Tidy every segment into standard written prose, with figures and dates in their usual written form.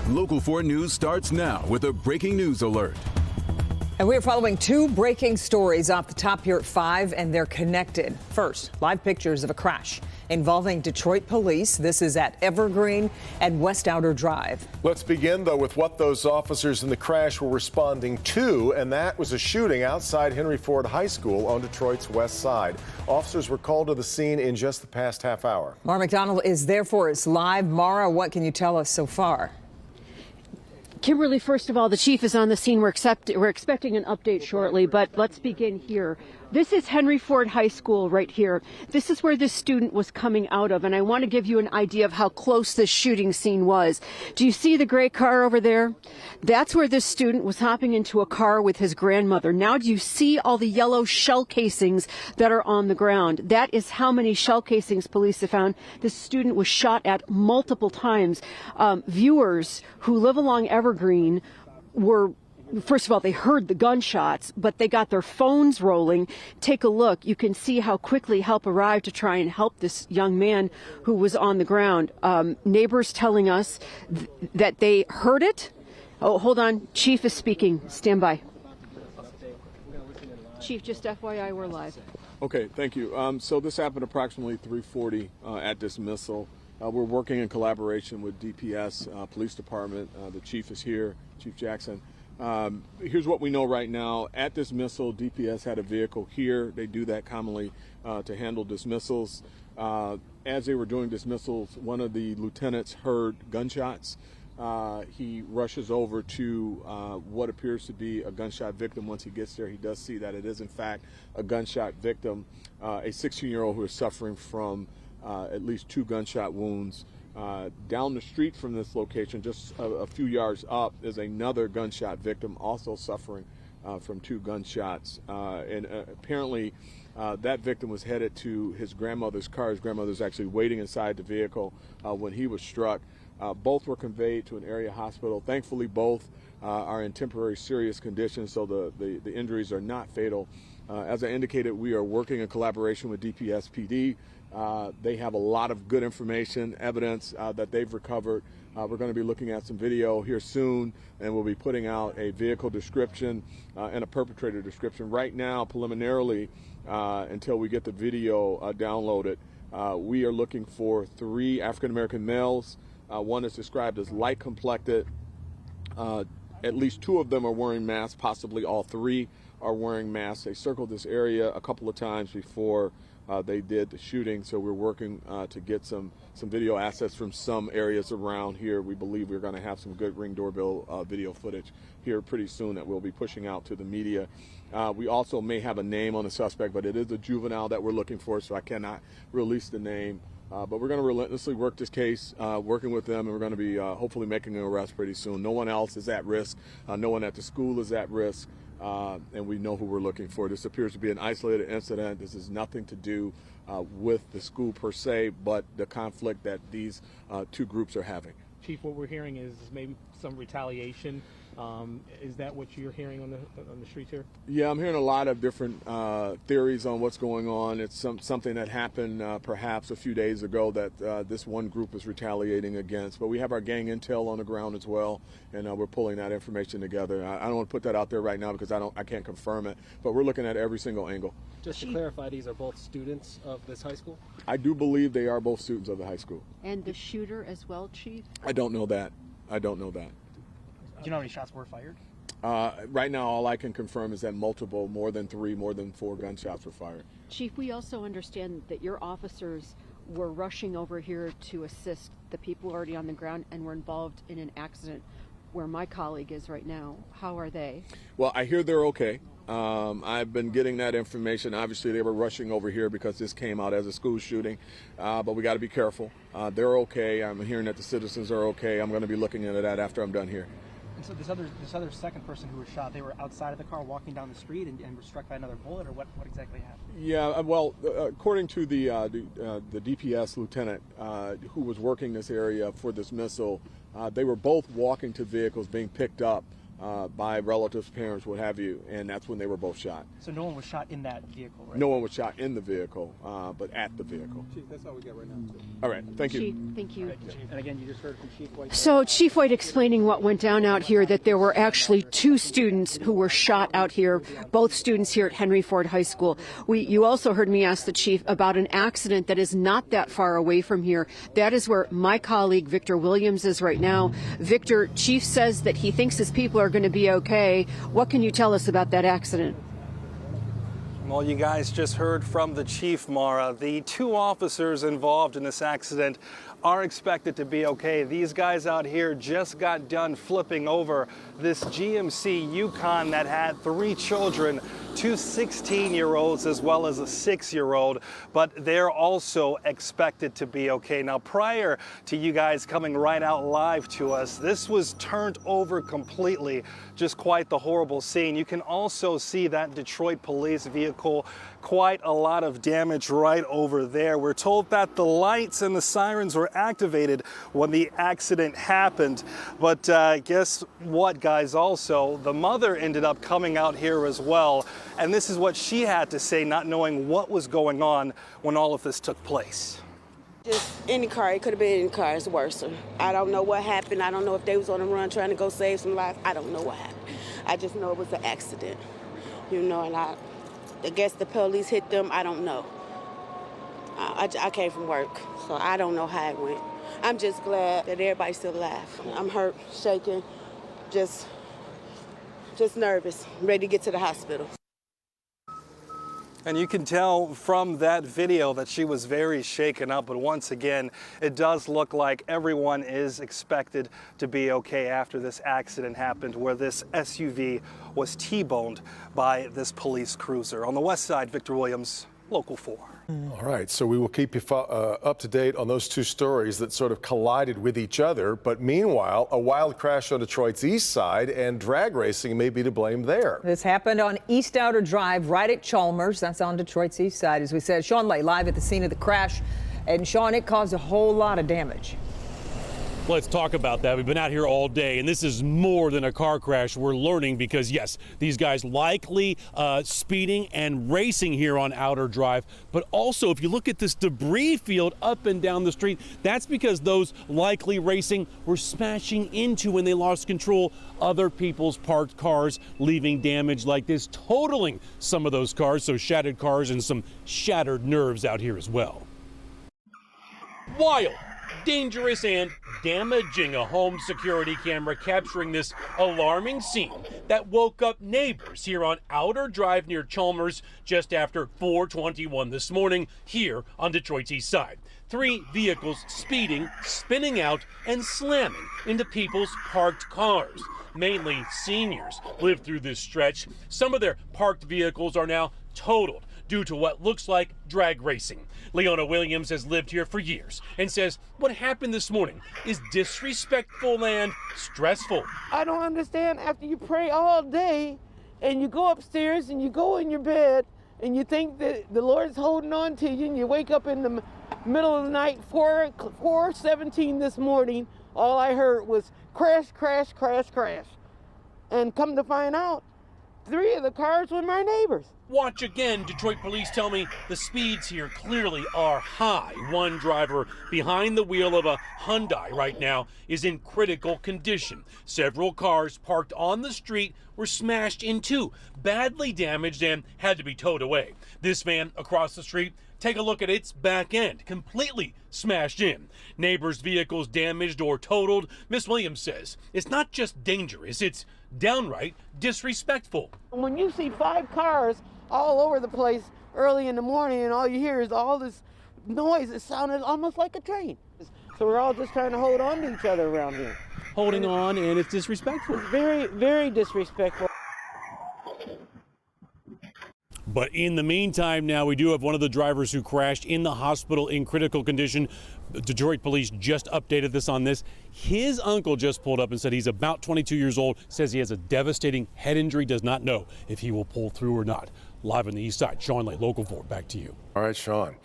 Local 4 News starts now with a breaking news alert. And we're following two breaking stories off the top here at 5, and they're connected. First, live pictures of a crash involving Detroit police. This is at Evergreen and West Outer Drive. Let's begin, though, with what those officers in the crash were responding to, and that was a shooting outside Henry Ford High School on Detroit's west side. Officers were called to the scene in just the past half hour. Mara McDonald is there for us live. Mara, what can you tell us so far? Kimberly, first of all, the chief is on the scene. We're expecting an update shortly, but let's begin here. This is Henry Ford High School right here. This is where this student was coming out of, and I want to give you an idea of how close this shooting scene was. Do you see the gray car over there? That's where this student was hopping into a car with his grandmother. Now do you see all the yellow shell casings that are on the ground? That is how many shell casings police have found. This student was shot at multiple times. Viewers who live along Evergreen were, first of all, they heard the gunshots, but they got their phones rolling. Take a look. You can see how quickly help arrived to try and help this young man who was on the ground. Neighbors telling us that they heard it. Oh, hold on. Chief is speaking. Stand by. Chief, just FYI, we're live. Okay, thank you. So this happened approximately 3:40 at dismissal. We're working in collaboration with DPS Police Department. The chief is here, Chief Jackson. Here's what we know right now. At dismissal, DPS had a vehicle here. They do that commonly to handle dismissals. As they were doing dismissals, one of the lieutenants heard gunshots. He rushes over to what appears to be a gunshot victim. Once he gets there, he does see that it is, in fact, a gunshot victim, a 16-year-old who is suffering from at least 2 gunshot wounds. Down the street from this location, just a few yards up, is another gunshot victim also suffering from 2 gunshots. And apparently that victim was headed to his grandmother's car. His grandmother's actually waiting inside the vehicle when he was struck. Both were conveyed to an area hospital. Thankfully, both are in temporary serious conditions, so the injuries are not fatal. As I indicated, we are working in collaboration with DPS PD. They have a lot of good information, evidence that they've recovered. We're going to be looking at some video here soon, and we'll be putting out a vehicle description and a perpetrator description. Right now, preliminarily, until we get the video downloaded, we are looking for 3 African-American males. One is described as light-complected. At least 2 of them are wearing masks, possibly all 3 are wearing masks. They circled this area a couple of times before they did the shooting, so we're working to get some video assets from some areas around here. We believe we're going to have some good Ring doorbell video footage here pretty soon that we'll be pushing out to the media. We also may have a name on the suspect, but it is a juvenile that we're looking for, so I cannot release the name. But we're going to relentlessly work this case, working with them, and we're going to be hopefully making an arrest pretty soon. No one else is at risk. No one at the school is at risk. And we know who we're looking for. This appears to be an isolated incident. This has nothing to do with the school per se, but the conflict that these 2 groups are having. Chief, what we're hearing is maybe some retaliation. Is that what you're hearing on the streets here? Yeah, I'm hearing a lot of different theories on what's going on. It's something that happened perhaps a few days ago that this one group is retaliating against. But we have our gang intel on the ground as well, and we're pulling that information together. I don't want to put that out there right now because I can't confirm it, but we're looking at every single angle. Just to clarify, these are both students of this high school? I do believe they are both students of the high school. And the shooter as well, Chief? I don't know that. I don't know that. Do you know how many shots were fired? Right now, all I can confirm is that more than 3, more than 4 gunshots were fired. Chief, we also understand that your officers were rushing over here to assist the people already on the ground and were involved in an accident where my colleague is right now. How are they? Well, I hear they're okay. I've been getting that information. Obviously, they were rushing over here because this came out as a school shooting, but we got to be careful. They're okay. I'm hearing that the citizens are okay. I'm going to be looking into that after I'm done here. And so this other second person who was shot, they were outside of the car walking down the street and were struck by another bullet, or what exactly happened? Yeah, well, according to the DPS lieutenant who was working this area for dismissal, they were both walking to vehicles being picked up by relatives, parents, what have you, and that's when they were both shot. So no one was shot in that vehicle, right? No one was shot in the vehicle, but at the vehicle. Chief, that's all we got right now. All right, thank you. Chief, thank you. And again, you just heard from Chief White. So Chief White explaining what went down out here, that there were actually 2 students who were shot out here, both students here at Henry Ford High School. You also heard me ask the chief about an accident that is not that far away from here. That is where my colleague Victor Williams is right now. Victor, Chief says that he thinks his people are going to be okay. What can you tell us about that accident? Well, you guys just heard from the chief, Mara. The 2 officers involved in this accident are expected to be okay. These guys out here just got done flipping over this GMC Yukon that had 3 children, 2 16-year-olds as well as a 6-year-old, but they're also expected to be okay. Now, prior to you guys coming right out live to us, this was turned over completely. Just quite the horrible scene. You can also see that Detroit police vehicle, quite a lot of damage right over there. We're told that the lights and the sirens were activated when the accident happened. But guess what, guys? Also, the mother ended up coming out here as well. And this is what she had to say, not knowing what was going on when all of this took place. Just any car, it could have been any car, it's worse. I don't know what happened. I don't know if they was on the run trying to go save some lives. I don't know what happened. I just know it was an accident, you know, and I guess the police hit them. I don't know. I came from work, so I don't know how it went. I'm just glad that everybody's still alive. I'm hurt, shaking, just nervous, ready to get to the hospital. And you can tell from that video that she was very shaken up, but once again, it does look like everyone is expected to be okay after this accident happened where this SUV was T-boned by this police cruiser. On the west side, Victor Williams, Local 4. All right, so we will keep you up to date on those 2 stories that sort of collided with each other. But meanwhile, a wild crash on Detroit's east side, and drag racing may be to blame there. This happened on East Outer Drive right at Chalmers. That's on Detroit's east side. As we said, Sean Lay live at the scene of the crash. And Sean, it caused a whole lot of damage. Let's talk about that. We've been out here all day, and this is more than a car crash. We're learning because, yes, these guys likely speeding and racing here on Outer Drive. But also, if you look at this debris field up and down the street, that's because those likely racing were smashing into, when they lost control, other people's parked cars, leaving damage like this, totaling some of those cars. So shattered cars and some shattered nerves out here as well. Wild, dangerous, and damaging. A home security camera capturing this alarming scene that woke up neighbors here on Outer Drive near Chalmers just after 4:21 this morning here on Detroit's east side. 3 vehicles speeding, spinning out, and slamming into people's parked cars. Mainly seniors live through this stretch. Some of their parked vehicles are now totaled due to what looks like drag racing. Leona Williams has lived here for years and says what happened this morning is disrespectful and stressful. I don't understand, after you pray all day and you go upstairs and you go in your bed and you think that the Lord's holding on to you, and you wake up in the middle of the night, 4:17 this morning, all I heard was crash, crash, crash, crash. And come to find out, 3 of the cars were my neighbors. Watch again. Detroit police tell me the speeds here clearly are high. One driver behind the wheel of a Hyundai right now is in critical condition. Several cars parked on the street were smashed into, badly damaged, and had to be towed away. This van across the street, take a look at its back end, completely smashed in. Neighbors' vehicles damaged or totaled. Miss Williams says it's not just dangerous, it's downright disrespectful. When you see 5 cars all over the place early in the morning and all you hear is all this noise, it sounded almost like a train. So we're all just trying to hold on to each other around here. Holding on, and it's disrespectful. It's very, very disrespectful. But in the meantime, now we do have one of the drivers who crashed in the hospital in critical condition. Detroit police just updated this on this. His uncle just pulled up and said he's about 22 years old, says he has a devastating head injury, does not know if he will pull through or not. Live on the east side, Sean Lay, Local 4, back to you. All right, Sean.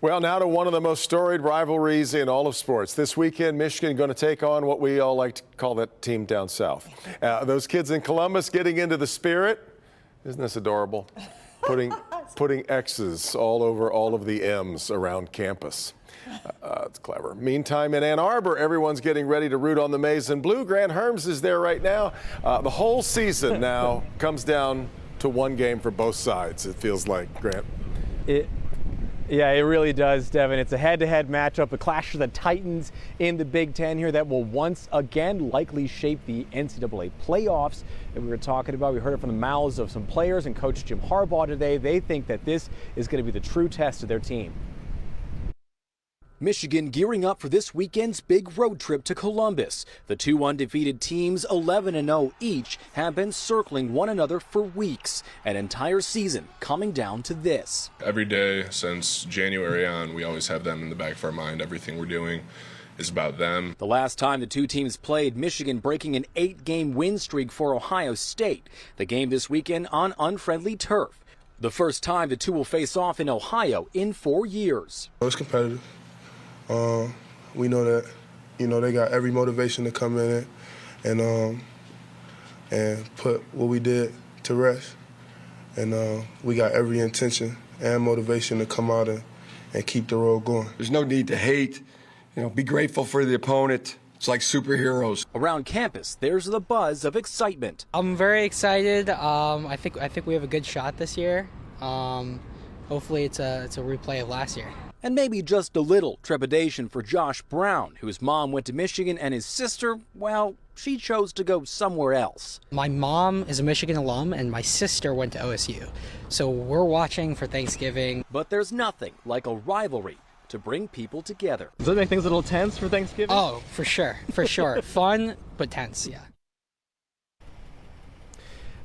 Well, now to one of the most storied rivalries in all of sports. This weekend, Michigan going to take on what we all like to call that team down south. Those kids in Columbus getting into the spirit. Isn't this adorable? Putting X's all over all of the M's around campus. It's clever. Meantime, in Ann Arbor, everyone's getting ready to root on the Maize and Blue. Grant Herms is there right now. The whole season now comes down to one game for both sides, it feels like, Grant. Yeah, it really does, Devin. It's a head-to-head matchup, a clash of the Titans in the Big Ten here that will once again likely shape the NCAA playoffs that we were talking about. We heard it from the mouths of some players and Coach Jim Harbaugh today. They think that this is going to be the true test of their team. Michigan gearing up for this weekend's big road trip to Columbus. The two undefeated teams, 11-0 each, have been circling one another for weeks. An entire season coming down to this. Every day since January on, we always have them in the back of our mind. Everything we're doing is about them. The last time the two teams played, Michigan breaking an 8-game win streak for Ohio State. The game this weekend on unfriendly turf. The first time the two will face off in Ohio in 4 years. It's competitive. We know that, they got every motivation to come in and put what we did to rest. And we got every intention and motivation to come out and keep the road going. There's no need to hate, be grateful for the opponent. It's like superheroes. Around campus, there's the buzz of excitement. I'm very excited. I think we have a good shot this year. Hopefully it's a replay of last year. And maybe just a little trepidation for Josh Brown, whose mom went to Michigan and his sister, well, she chose to go somewhere else. My mom is a Michigan alum and my sister went to OSU. So we're watching for Thanksgiving. But there's nothing like a rivalry to bring people together. Does that make things a little tense for Thanksgiving? Oh, for sure. Fun, but tense, yeah.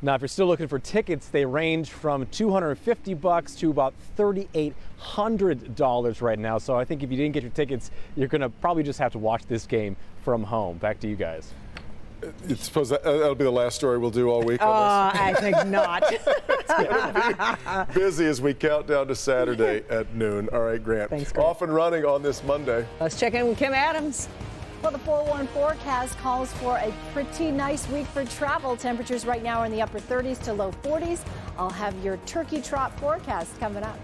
Now, if you're still looking for tickets, they range from $250 to about $3,800 right now. So I think if you didn't get your tickets, you're going to probably just have to watch this game from home. Back to you guys. I suppose that'll be the last story we'll do all week on this. I think not. It's going to be busy as we count down to Saturday at noon. All right, Grant. Thanks, Grant. Off and running on this Monday. Let's check in with Kim Adams. Well, the 4-1 forecast calls for a pretty nice week for travel. Temperatures right now are in the upper 30s to low 40s. I'll have your turkey trot forecast coming up.